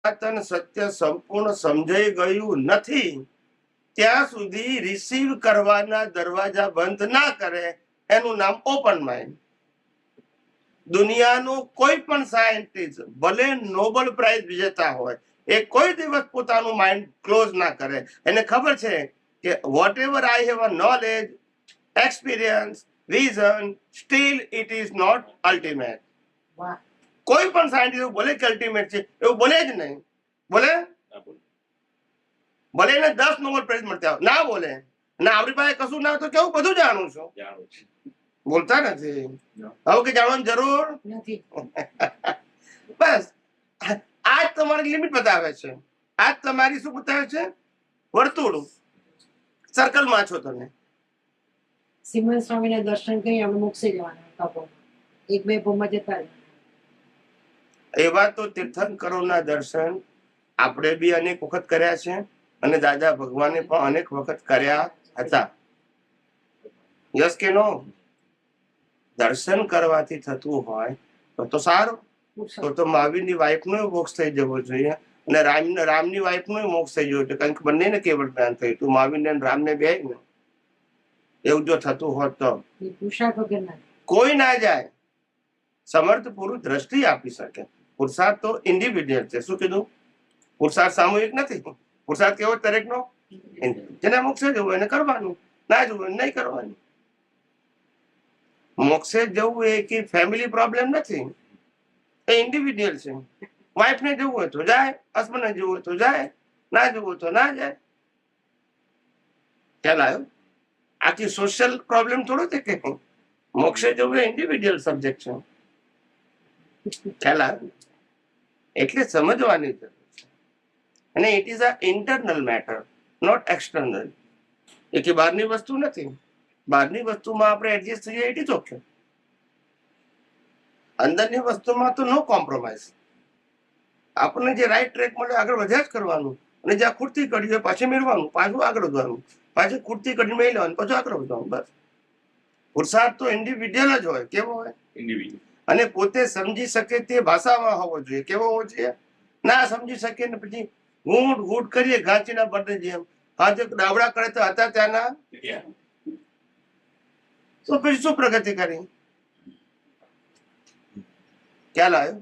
સનાતન સત્ય સંપૂર્ણ સમજાઈ ગયું નથી ત્યાં સુધી રિસીવ કરવાના દરવાજા બંધ ના કરે એનું નામ ઓપન માઇન્ડ. દુનિયાનું કોઈ પણ સાયન્ટિસ્ટ ભલે નોબેલ પ્રાઇઝ વિજેતા હોય એ કોઈ દિવસ પોતાનું માઇન્ડ ક્લોઝ ના કરે. એને ખબર છે કે whatever I have a knowledge, experience, vision, still it is not ultimate. કોઈ પણ સાયન્ટિસ્ટ એવું બોલે કે અલ્ટિમેટ છે એવું બોલે જ નહીં. બોલે ભલે એને 10 નોબેલ પ્રાઇઝ મળતા હોય ના બોલે. ના આપણી પાસે કશું ના તો કેવું બધું જાણું છું બોલતા નથી. હવે કે જાણવાની જરૂર નથી. બસ આજ તમારી લિમિટ બતાવે છે. આજ તમારી શું બતાવે છે? વર્તુળ સર્કલમાં છો તમે. સિમન સ્વામીના દર્શન કરી આપણે મોક્ષે જવાના. એક બે ભોમાં જતા એવા તો તીર્થંકરોના દર્શન આપણે બી અનેક વખત કર્યા છે અને દાદા ભગવાને પણ અનેક વખત કર્યા હતા. યસ કે નો? દર્શન કરવાથી થતું હોય તો સારું. તો મહાવીરની વાઈફનો મોક્ષ થઈ જવો જોઈએ અને રામની વાઈફનો મોક્ષ થઈ જવો જોઈએ. કારણ કે બંનેને કેવળ જ્ઞાન થયું હતું. મહાવીરને રામને બે ને એવું જો થતું હોત તો કોઈ ના જાય. સમર્થ પુરુષ દ્રષ્ટિ આપી શકે. પુરુષાર્થ તો ઇન્ડિવિડ્યુઅલ છે. શું કીધું? પુરુષાર્થ સામૂહિક નથી. પુરુષાર્થ કેવો દરેકનો? જેને મોક્ષે જવું એને કરવાનું, ના જવું નહીં કરવાનું. મોક્ષે જવું એ કે ફેમિલી પ્રોબ્લેમ નથી, એ ઇન્ડિવિડ્યુઅલ છે. વાઈફ ને જવું હોય તો જાય, હસબન્ડ ને જવું હોય તો જાય, ના જવું હોય તો ના જાય. ખ્યાલ આવ્યો? આખી સોશિયલ પ્રોબ્લેમ થોડો છે કે મોક્ષે જવું એ ઇન્ડિવિડ્યુઅલ સબ્જેક્ટ છે. ખ્યાલ આવ્યો? એટલે સમજવાની જરૂર છે. અને it is a internal matter, not external. એ કે બહારની વસ્તુ નથી. બહારની વસ્તુમાં આપણે એડજસ્ટ થઈએ ઇટ ઇઝ ઓકે. અંદરની વસ્તુમાં તો નો કોમ્પ્રોમાઇઝ. આપણને જે રાઈટ ટ્રેક મળે આગળ વધ્યા જ કરવાનું. અને જ્યાં ખૂટતી કડી હોય પાછી મેળવાનું, પાછું આગળ વધવાનું, પાછી ખૂટતી કડી મેળવી લેવાનું, પાછું આગળ વધવાનું. બસ પુરુષાર્થ તો ઇન્ડિવિડ્યુઅલ જ હોય. કેવો હોય? ઇન્ડિવિડ્યુઅલ. અને પોતે સમજી શકે તે ભાષામાં હોવો જોઈએ. કેવો હોવો જોઈએ? ના સમજી શકે ને પછી ઘૂંટ ઘૂંટ કરીએ ઘાંચીના બદલે જેમ હાજે ડાવડા કરે તો હતા ત્યાંના તો પછી શું પ્રગતિ કરી? ખ્યાલ આવ્યો?